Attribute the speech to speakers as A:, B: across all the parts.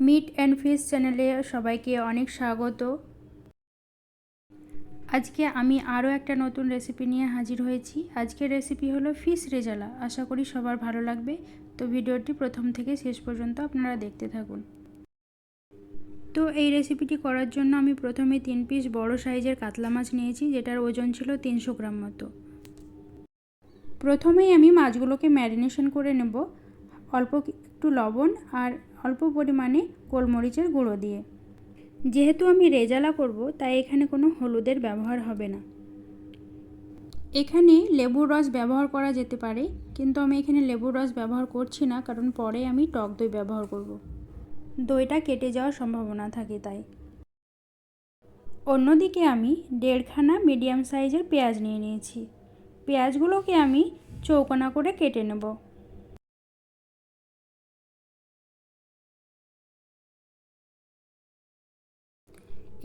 A: Meet and fish চ্যানেলে সবাইকে অনেক স্বাগত। আজকে আমি আরও একটা নতুন রেসিপি নিয়ে হাজির হয়েছি। আজকের রেসিপি হলো ফিশ রেজালা। আশা করি সবার ভালো লাগবে। তো ভিডিওটি প্রথম থেকে শেষ পর্যন্ত আপনারা দেখতে থাকুন। তো এই রেসিপিটি করার জন্য আমি প্রথমে 3 পিস বড় সাইজের কাতলা মাছ নিয়েছি, যেটার ওজন ছিল 300 গ্রাম মতো। প্রথমেই আমি মাছগুলোকে ম্যারিনেশন করে নেব অল্প একটু লবণ আর অল্প পরিমাণে গোলমরিচের গুঁড়ো দিয়ে। যেহেতু আমি রেজালা করব, তাই এখানে কোনো হলুদের ব্যবহার হবে না। এখানে লেবুর রস ব্যবহার করা যেতে পারে, কিন্তু আমি এখানে লেবুর রস ব্যবহার করছি না, কারণ পরে আমি টক দই ব্যবহার করব। দইটা কেটে যাওয়ার সম্ভাবনা থাকে তাই। অন্যদিকে আমি 1.5 খানা মিডিয়াম সাইজের পেঁয়াজ নিয়ে নিয়েছি। পেঁয়াজগুলোকে আমি চৌকোনা করে কেটে নেব।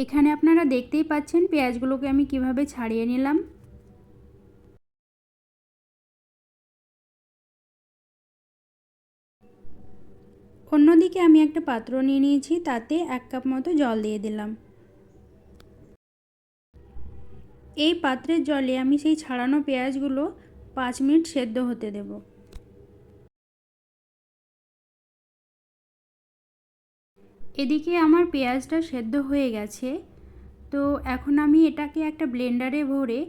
A: এখানে আপনারা দেখতেই পাচ্ছেন পেঁয়াজগুলোকে আমি কিভাবে ছাড়িয়ে নিলাম। অন্যদিকে আমি একটা পাত্র নিয়ে নিয়েছি, তাতে 1 কাপ মতো জল দিয়ে দিলাম। এই পাত্রের জলে আমি সেই ছাড়ানো পেঁয়াজগুলো 5 মিনিট সেদ্ধ হতে দেব। এদিকে আমার পেঁয়াজটা সেদ্ধ হয়ে গেছে। তো এখন আমি এটাকে একটা ব্লেন্ডারে ভরে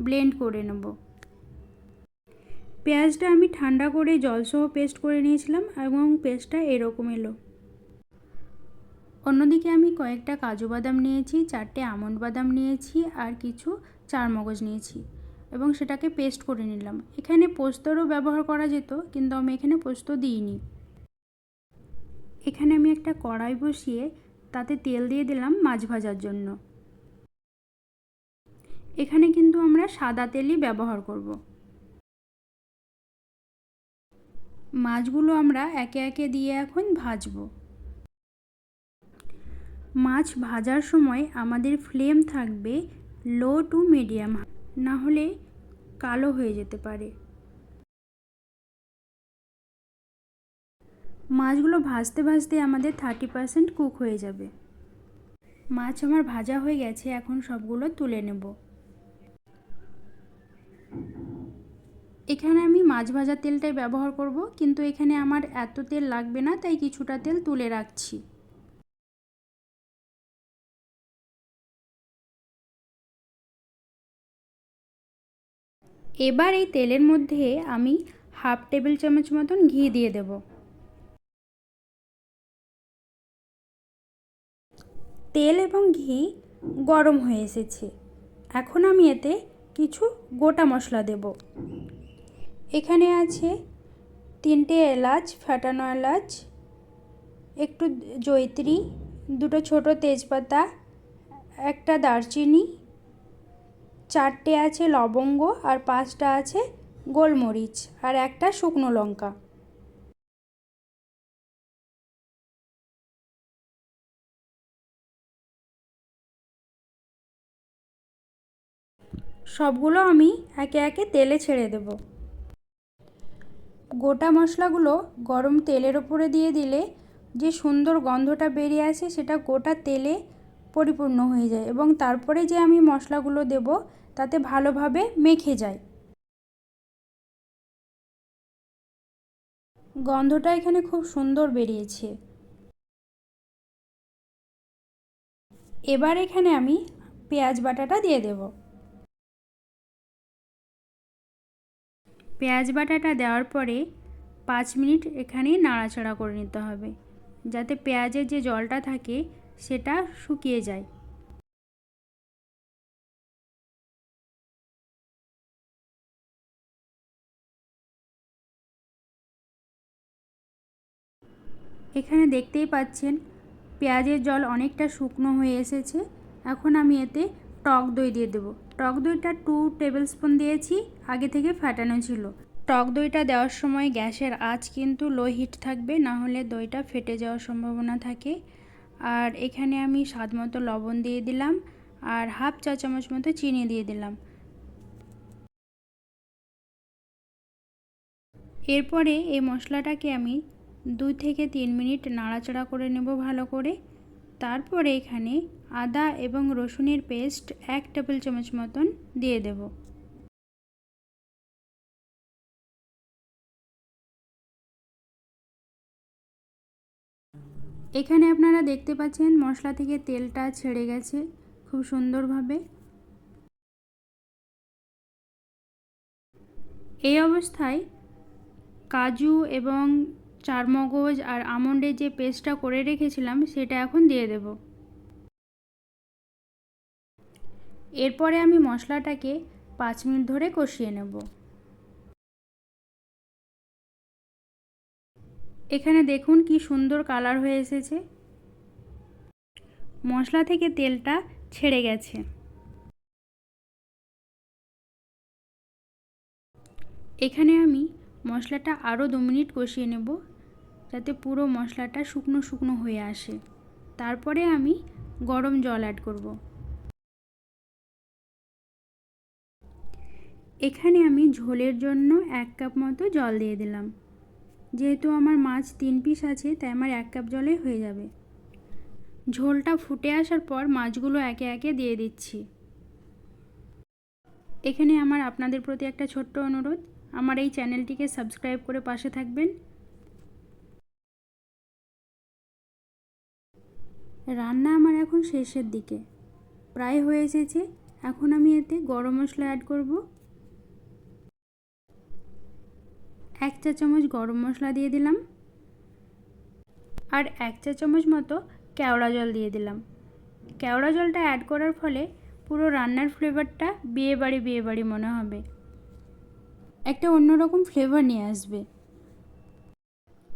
A: ব্লেন্ড করে নেব। পেঁয়াজটা আমি ঠান্ডা করে জলসহ পেস্ট করে নিয়েছিলাম এবং পেস্টটা এরকম এলো। অন্যদিকে আমি কয়েকটা কাজু বাদাম নিয়েছি, 4টে আমন্ড বাদাম নিয়েছি আর কিছু চারমগজ নিয়েছি এবং সেটাকে পেস্ট করে নিলাম। এখানে পোস্তরও ব্যবহার করা যেত, কিন্তু আমি এখানে পোস্ত দিইনি। এখানে আমি একটা কড়াই বসিয়ে তাতে তেল দিয়ে দিলাম মাছ ভাজার জন্য। এখানে কিন্তু আমরা সাদা তেলই ব্যবহার করব। মাছগুলো আমরা একে একে দিয়ে এখন ভাজবো। মাছ ভাজার সময় আমাদের ফ্লেম থাকবে লো টু মিডিয়াম, না হলে কালো হয়ে যেতে পারে। মাছগুলো ভাজতে ভাজতে আমাদের 30% কুক হয়ে যাবে। মাছ আমার ভাজা হয়ে গেছে, এখন সবগুলো তুলে নেব। এখানে আমি মাছ ভাজার তেলটাই ব্যবহার করব, কিন্তু এখানে আমার এত তেল লাগবে না, তাই কিছুটা তেল তুলে রাখছি। এবার এই তেলের মধ্যে আমি হাফ টেবিল চামচ মতন ঘি দিয়ে দেব। তেল এবং ঘি গরম হয়ে এসেছে। এখন আমি এতে কিছু গোটা মশলা দেব। এখানে আছে 3টে এলাচ, ফাটানো এলাচ, একটু জয়িত্রী, 2টো ছোটো তেজপাতা, একটা দারচিনি, 4টে আছে লবঙ্গ আর 5টা আছে গোলমরিচ আর একটা শুকনো লঙ্কা। সবগুলো আমি একে একে তেলে ছেড়ে দেব। গোটা মশলাগুলো গরম তেলের ওপরে দিয়ে দিলে যে সুন্দর গন্ধটা বেরিয়ে আসে, সেটা গোটা তেলে পরিপূর্ণ হয়ে যায় এবং তারপরে যে আমি মশলাগুলো দেব তাতে ভালোভাবে মেখে যায়। গন্ধটা এখানে খুব সুন্দর বেরিয়েছে। এবার এখানে আমি পেঁয়াজ বাটাটা দিয়ে দেব। পেঁয়াজ বাটাটা দেওয়ার পরে 5 মিনিট এখানে নাড়াচাড়া করে নিতে হবে, যাতে পেঁয়াজের যে জলটা থাকে সেটা শুকিয়ে যায়। এখানে দেখতেই পাচ্ছেন পেঁয়াজের জল অনেকটা শুকনো হয়ে এসেছে। এখন আমি এতে টক দই দিয়ে দেবো। টক দইটা 2 টেবিল স্পুন দিয়েছি, আগে থেকে ফাটানো ছিল। টক দইটা দেওয়ার সময় গ্যাসের আঁচ কিন্তু লো হিট থাকবে, না হলে দইটা ফেটে যাওয়ার সম্ভাবনা থাকে। আর এখানে আমি স্বাদ মতো লবণ দিয়ে দিলাম আর হাফ চা চামচ মতো চিনি দিয়ে দিলাম। এরপরে এই মশলাটাকে আমি 2 থেকে 3 মিনিট নাড়াচাড়া করে নেব ভালো করে। তারপরে এখানে আদা এবং রসুনের পেস্ট 1 টেবিল চামচ মতন দিয়ে দেব। এখানে আপনারা দেখতে পাচ্ছেন মশলা থেকে তেলটা ছেড়ে গেছে খুব সুন্দরভাবে। এই অবস্থায় কাজু এবং চারমগজ আর আমন্ডের যে পেস্টটা করে রেখেছিলাম সেটা এখন দিয়ে দেব। এরপরে আমি মশলাটাকে 5 মিনিট ধরে কষিয়ে নেব। এখানে দেখুন কি সুন্দর কালার হয়ে এসেছে, মশলা থেকে তেলটা ছেড়ে গেছে। এখানে আমি মশলাটা আরও 2 মিনিট কষিয়ে নেব যাতে পুরো মশলাটা শুকনো শুকনো হয়ে আসে। তারপরে আমি গরম জল অ্যাড করব। এখানে আমি ঝোলের জন্য 1 কাপ মতো জল দিয়ে দিলাম। যেহেতু আমার মাছ 3 পিস আছে তাই আমার 1 কাপ জলে হয়ে যাবে। ঝোলটা ফুটে আসার পর মাছগুলো একে একে দিয়ে দিচ্ছি। এখানে আমার আপনাদের প্রতি একটা ছোট্ট অনুরোধ, আমার এই চ্যানেলটিকে সাবস্ক্রাইব করে পাশে থাকবেন। রান্না আমার এখন শেষের দিকে, প্রায় হয়ে এসেছে। এখন আমি এতে গরম মশলা অ্যাড করব। 1 চা চামচ গরম মশলা দিয়ে দিলাম আর 1 চা চামচ মতো কেওড়া জল দিয়ে দিলাম। কেওড়া জলটা অ্যাড করার ফলে পুরো রান্নার ফ্লেভারটা বিয়ে বাড়ি মনে হবে, একটা অন্যরকম ফ্লেভার নিয়ে আসবে।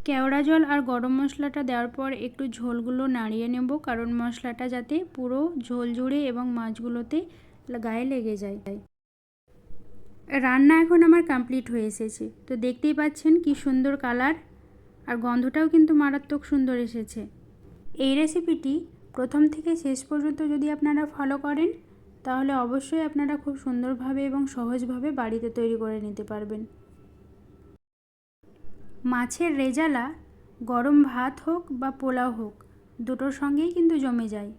A: কেওড়া জল আর গরম মশলাটা দেওয়ার পর একটু ঝোলগুলো নাড়িয়ে নেব, কারণ মশলাটা যাতে পুরো ঝোল জুড়ে এবং মাছগুলোতে গায়ে লেগে যায়। রান্না এখন আমার কমপ্লিট হয়ে এসেছে, তো দেখতেই পাচ্ছেন কি সুন্দর কালার আর গন্ধটাও কিন্তু মারাত্মক সুন্দর এসেছে। এই রেসিপিটি প্রথম থেকে শেষ পর্যন্ত যদি আপনারা ফলো করেন তাহলে অবশ্যই আপনারা খুব সুন্দরভাবে এবং সহজভাবে বাড়িতে তৈরি করে নিতে পারবেন। মাছের রেজালা গরম ভাত হোক বা পোলাও হোক, দুটোর সঙ্গেই কিন্তু জমে যায়।